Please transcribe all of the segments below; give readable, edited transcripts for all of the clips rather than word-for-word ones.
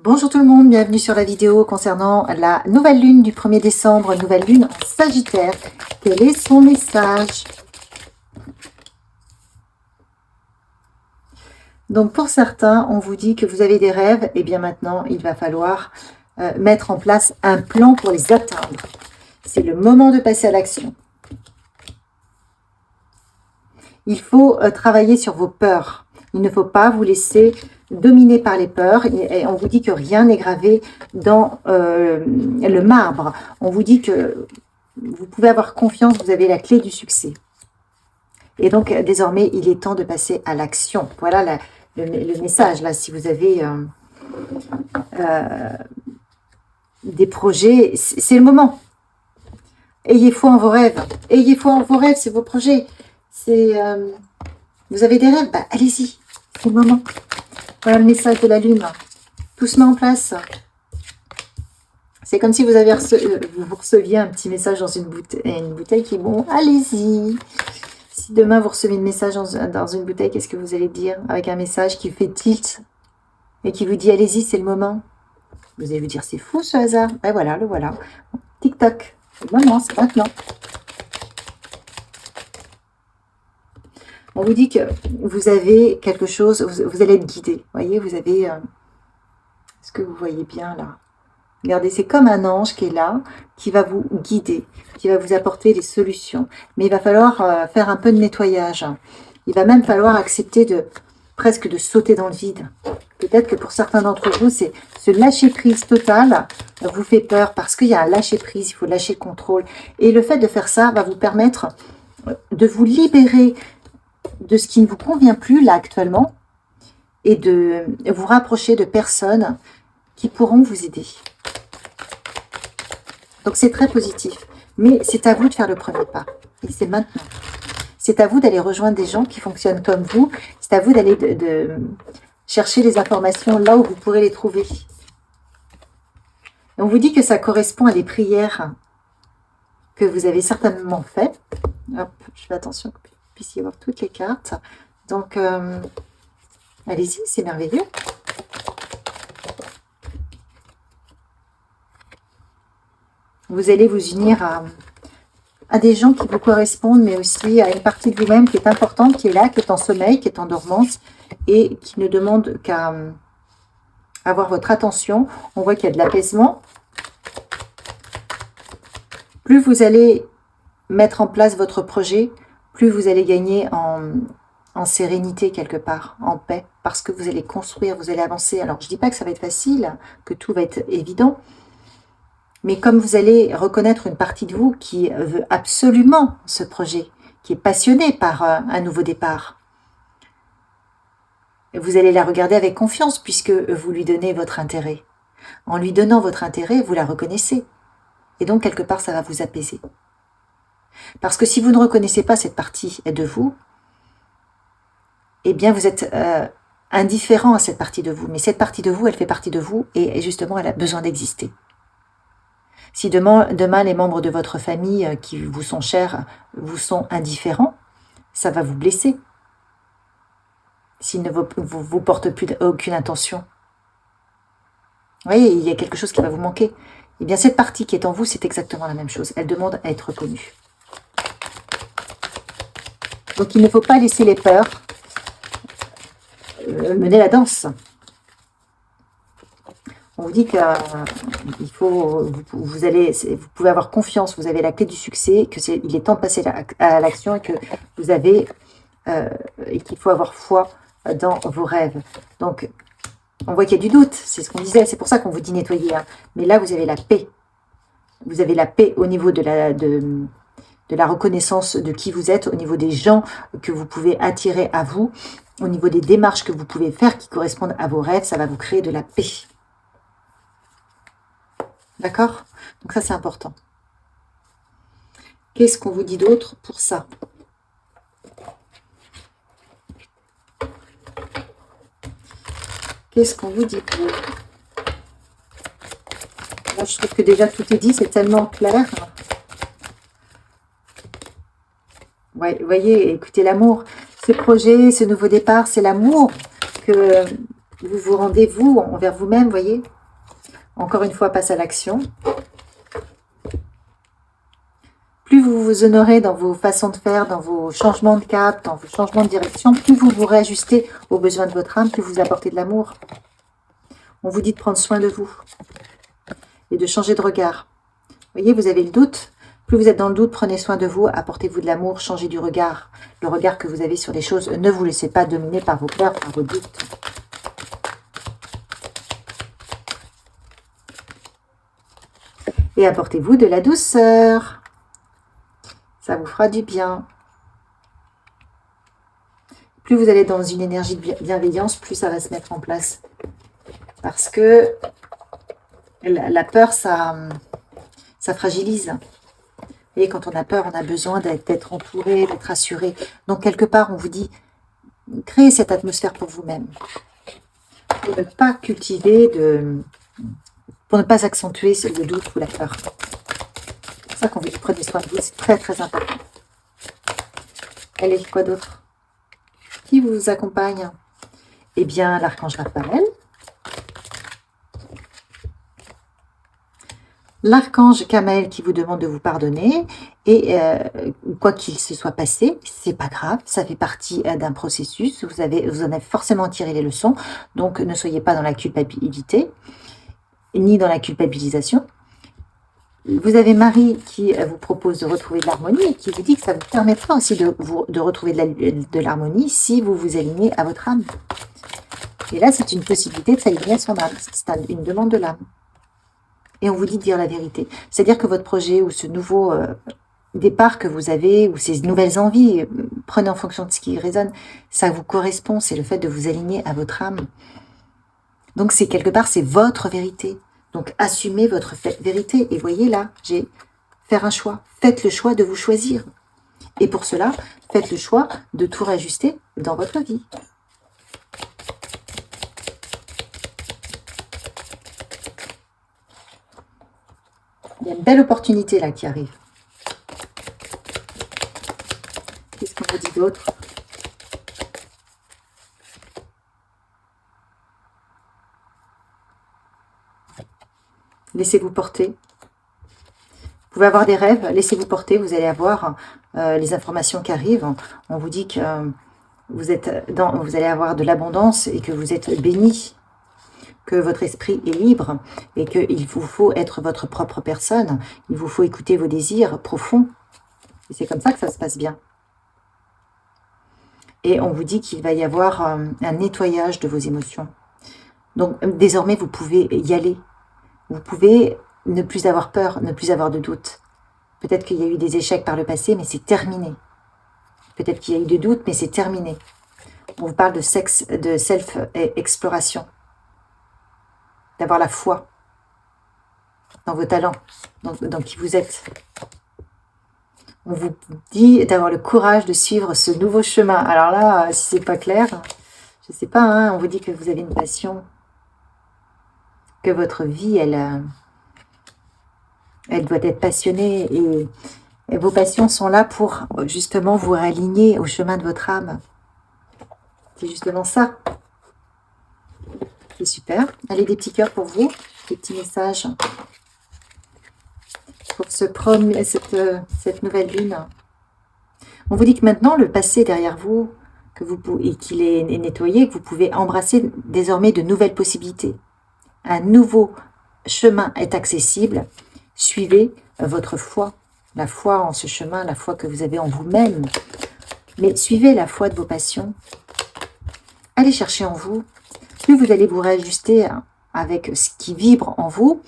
Bonjour tout le monde, bienvenue sur la vidéo concernant la nouvelle lune du 1er décembre, nouvelle lune en Sagittaire. Quel est son message? Donc pour certains, on vous dit que vous avez des rêves, et bien maintenant il va falloir mettre en place un plan pour les atteindre. C'est le moment de passer à l'action. Il faut travailler sur vos peurs. Il ne faut pas vous laisser dominer par les peurs. Et on vous dit que rien n'est gravé dans le marbre. On vous dit que vous pouvez avoir confiance, vous avez la clé du succès. Et donc, désormais, il est temps de passer à l'action. Voilà le message, là, si vous avez des projets, c'est le moment. Ayez foi en vos rêves. Ayez foi en vos rêves, c'est vos projets. Vous avez des rêves, bah, allez-y, c'est le moment. Voilà le message de la lune. Tout se met en place. C'est comme si vous receviez un petit message dans une bouteille qui est bon, allez-y. Si demain vous recevez un message dans une bouteille, qu'est-ce que vous allez dire avec un message qui fait tilt et qui vous dit allez-y, c'est le moment? Vous allez vous dire c'est fou ce hasard. Ben voilà, le voilà. Tic-tac, c'est le moment, c'est maintenant. On vous dit que vous avez quelque chose, vous allez être guidé. Vous voyez, vous avez... Est-ce que vous voyez bien là? Regardez, c'est comme un ange qui est là, qui va vous guider, qui va vous apporter des solutions. Mais il va falloir faire un peu de nettoyage. Il va même falloir accepter presque de sauter dans le vide. Peut-être que pour certains d'entre vous, c'est ce lâcher-prise total vous fait peur parce qu'il y a un lâcher-prise, il faut lâcher le contrôle. Et le fait de faire ça va vous permettre de vous libérer de ce qui ne vous convient plus là actuellement et de vous rapprocher de personnes qui pourront vous aider. Donc c'est très positif, mais c'est à vous de faire le premier pas, et c'est maintenant. C'est à vous d'aller rejoindre des gens qui fonctionnent comme vous, c'est à vous d'aller de chercher les informations là où vous pourrez les trouver. Et on vous dit que ça correspond à des prières que vous avez certainement faites. Hop, je fais attention que vous puissiez voir toutes les cartes. Donc, allez-y, c'est merveilleux. Vous allez vous unir à des gens qui vous correspondent, mais aussi à une partie de vous-même qui est importante, qui est là, qui est en sommeil, qui est en dormance et qui ne demande qu'à avoir votre attention. On voit qu'il y a de l'apaisement. Plus vous allez mettre en place votre projet, plus vous allez gagner en sérénité quelque part, en paix, parce que vous allez construire, vous allez avancer. Alors, je ne dis pas que ça va être facile, que tout va être évident, mais comme vous allez reconnaître une partie de vous qui veut absolument ce projet, qui est passionné par un nouveau départ, vous allez la regarder avec confiance puisque vous lui donnez votre intérêt. En lui donnant votre intérêt, vous la reconnaissez. Et donc, quelque part, ça va vous apaiser. Parce que si vous ne reconnaissez pas cette partie de vous, eh bien, vous êtes indifférent à cette partie de vous. Mais cette partie de vous, elle fait partie de vous et justement, elle a besoin d'exister. Si demain, les membres de votre famille qui vous sont chers vous sont indifférents, ça va vous blesser. S'ils ne vous portent plus aucune intention. Vous voyez, il y a quelque chose qui va vous manquer. Eh bien, cette partie qui est en vous, c'est exactement la même chose. Elle demande à être reconnue. Donc, il ne faut pas laisser les peurs mener la danse. On vous dit que vous pouvez avoir confiance, vous avez la clé du succès, il est temps de passer à l'action et que vous avez et qu'il faut avoir foi dans vos rêves. Donc, on voit qu'il y a du doute, c'est ce qu'on disait, c'est pour ça qu'on vous dit nettoyer. Hein. Mais là, vous avez la paix. Vous avez la paix au niveau de la reconnaissance de qui vous êtes, au niveau des gens que vous pouvez attirer à vous, au niveau des démarches que vous pouvez faire qui correspondent à vos rêves, ça va vous créer de la paix. D'accord? Donc ça, c'est important. Qu'est-ce qu'on vous dit d'autre pour ça? Qu'est-ce qu'on vous dit pour... Là, je trouve que déjà tout est dit, c'est tellement clair. Ouais, vous voyez, écoutez l'amour. Ce projet, ce nouveau départ, c'est l'amour que Vous vous rendez, vous, envers vous-même, voyez. Encore une fois, passe à l'action. Plus vous vous honorez dans vos façons de faire, dans vos changements de cap, dans vos changements de direction, plus vous vous réajustez aux besoins de votre âme, plus vous apportez de l'amour. On vous dit de prendre soin de vous et de changer de regard. Vous voyez, vous avez le doute. Plus vous êtes dans le doute, prenez soin de vous, apportez-vous de l'amour, changez du regard. Le regard que vous avez sur les choses, ne vous laissez pas dominer par vos peurs, par vos doutes. Et apportez-vous de la douceur. Ça vous fera du bien. Plus vous allez dans une énergie de bienveillance, plus ça va se mettre en place. Parce que la peur, ça fragilise. Et quand on a peur, on a besoin d'être entouré, d'être assuré. Donc, quelque part, on vous dit, créez cette atmosphère pour vous-même. Pour ne pas cultiver, pour ne pas accentuer le doute ou la peur. C'est pour ça qu'on vous dit, prenez soin de vous, c'est très, très important. Allez, quoi d'autre? Qui vous accompagne? Eh bien, l'archange Raphaël. L'archange Kamaël qui vous demande de vous pardonner et quoi qu'il se soit passé, c'est pas grave, ça fait partie d'un processus, vous en avez forcément tiré les leçons, donc ne soyez pas dans la culpabilité, ni dans la culpabilisation. Vous avez Marie qui vous propose de retrouver de l'harmonie et qui vous dit que ça vous permettra aussi de retrouver de l'harmonie si vous vous alignez à votre âme. Et là, c'est une possibilité de s'aligner à son âme, c'est une demande de l'âme. Et on vous dit de dire la vérité. C'est-à-dire que votre projet ou ce nouveau départ que vous avez, ou ces nouvelles envies, prenez en fonction de ce qui résonne, ça vous correspond, c'est le fait de vous aligner à votre âme. Donc c'est quelque part, c'est votre vérité. Donc assumez votre vérité. Et voyez là, j'ai faire un choix. Faites le choix de vous choisir. Et pour cela, faites le choix de tout réajuster dans votre vie. Il y a une belle opportunité là qui arrive. Qu'est-ce qu'on vous dit d'autre? Laissez-vous porter. Vous pouvez avoir des rêves, laissez-vous porter. Vous allez avoir les informations qui arrivent. On vous dit que vous allez avoir de l'abondance et que vous êtes béni, que votre esprit est libre et qu'il vous faut être votre propre personne. Il vous faut écouter vos désirs profonds. Et c'est comme ça que ça se passe bien. Et on vous dit qu'il va y avoir un nettoyage de vos émotions. Donc désormais, vous pouvez y aller. Vous pouvez ne plus avoir peur, ne plus avoir de doute. Peut-être qu'il y a eu des échecs par le passé, mais c'est terminé. Peut-être qu'il y a eu des doutes, mais c'est terminé. On vous parle de self-exploration. D'avoir la foi dans vos talents, dans qui vous êtes. On vous dit d'avoir le courage de suivre ce nouveau chemin. Alors là, si c'est pas clair, je sais pas, hein, on vous dit que vous avez une passion, que votre vie, elle doit être passionnée et vos passions sont là pour justement vous aligner au chemin de votre âme. C'est justement ça. C'est super. Allez, des petits cœurs pour vous, des petits messages pour cette nouvelle lune. On vous dit que maintenant, le passé est derrière vous, et qu'il est nettoyé, que vous pouvez embrasser désormais de nouvelles possibilités. Un nouveau chemin est accessible. Suivez votre foi, la foi en ce chemin, la foi que vous avez en vous-même. Mais suivez la foi de vos passions. Allez chercher en vous. Plus vous allez vous réajuster avec ce qui vibre en vous,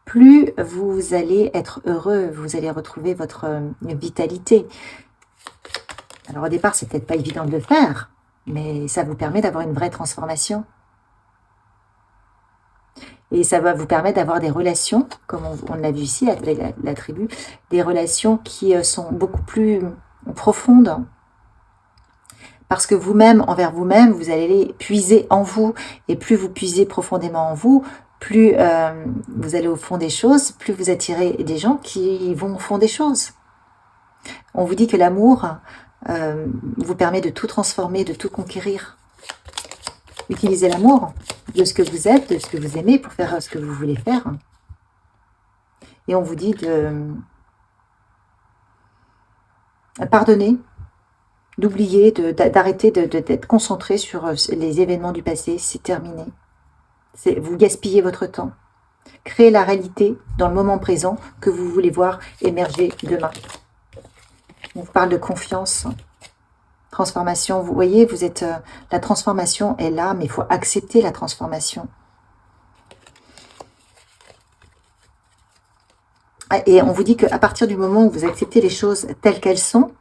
plus vous allez être heureux, vous allez retrouver votre vitalité. Alors au départ, c'est peut-être pas évident de le faire, mais ça vous permet d'avoir une vraie transformation. Et ça va vous permettre d'avoir des relations, comme on l'a vu ici avec la tribu, des relations qui sont beaucoup plus profondes. Parce que vous-même, envers vous-même, vous allez puiser en vous. Et plus vous puisez profondément en vous, plus vous allez au fond des choses, plus vous attirez des gens qui vont au fond des choses. On vous dit que l'amour vous permet de tout transformer, de tout conquérir. Utilisez l'amour de ce que vous êtes, de ce que vous aimez pour faire ce que vous voulez faire. Et on vous dit de pardonner, d'oublier, d'arrêter d'être concentré sur les événements du passé. C'est terminé. Vous gaspillez votre temps. Créez la réalité dans le moment présent que vous voulez voir émerger demain. On vous parle de confiance, transformation. Vous voyez, vous êtes la transformation est là, mais il faut accepter la transformation. Et on vous dit qu'à partir du moment où vous acceptez les choses telles qu'elles sont,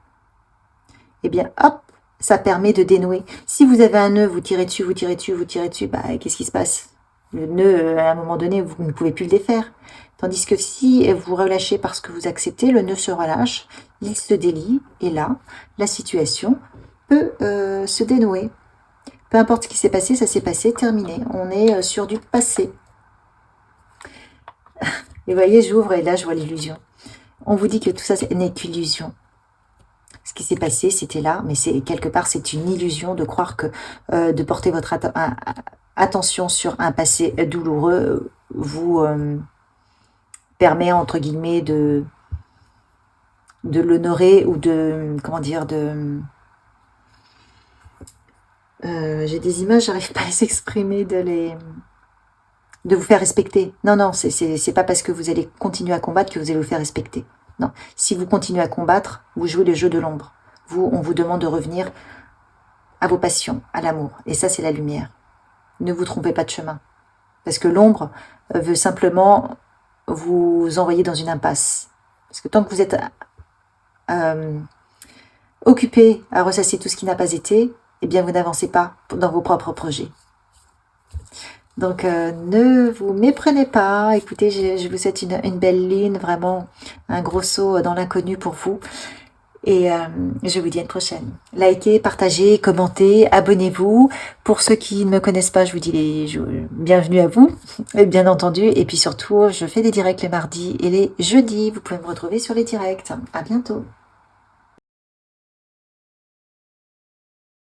eh bien, hop, ça permet de dénouer. Si vous avez un nœud, vous tirez dessus, vous tirez dessus, vous tirez dessus, bah, qu'est-ce qui se passe? Le nœud, à un moment donné, vous ne pouvez plus le défaire. Tandis que si vous relâchez parce que vous acceptez, le nœud se relâche, il se délie, et là, la situation peut se dénouer. Peu importe ce qui s'est passé, ça s'est passé, terminé. On est sur du passé. Et vous voyez, j'ouvre et là, je vois l'illusion. On vous dit que tout ça n'est qu'illusion. Ce qui s'est passé, c'était là, mais quelque part, c'est une illusion de croire que de porter votre attention sur un passé douloureux vous permet, entre guillemets, de l'honorer ou de, comment dire, j'ai des images, j'arrive pas à les exprimer, de vous faire respecter. Non, non, c'est pas parce que vous allez continuer à combattre que vous allez vous faire respecter. Non, si vous continuez à combattre, vous jouez le jeu de l'ombre. On vous demande de revenir à vos passions, à l'amour. Et ça, c'est la lumière. Ne vous trompez pas de chemin. Parce que l'ombre veut simplement vous envoyer dans une impasse. Parce que tant que vous êtes occupé à ressasser tout ce qui n'a pas été, eh bien, vous n'avancez pas dans vos propres projets. Donc, ne vous méprenez pas. Écoutez, je vous souhaite une belle lune, vraiment un gros saut dans l'inconnu pour vous. Et je vous dis à une prochaine. Likez, partagez, commentez, abonnez-vous. Pour ceux qui ne me connaissent pas, je vous dis bienvenue à vous, bien entendu. Et puis surtout, je fais des directs les mardis et les jeudis. Vous pouvez me retrouver sur les directs. À bientôt.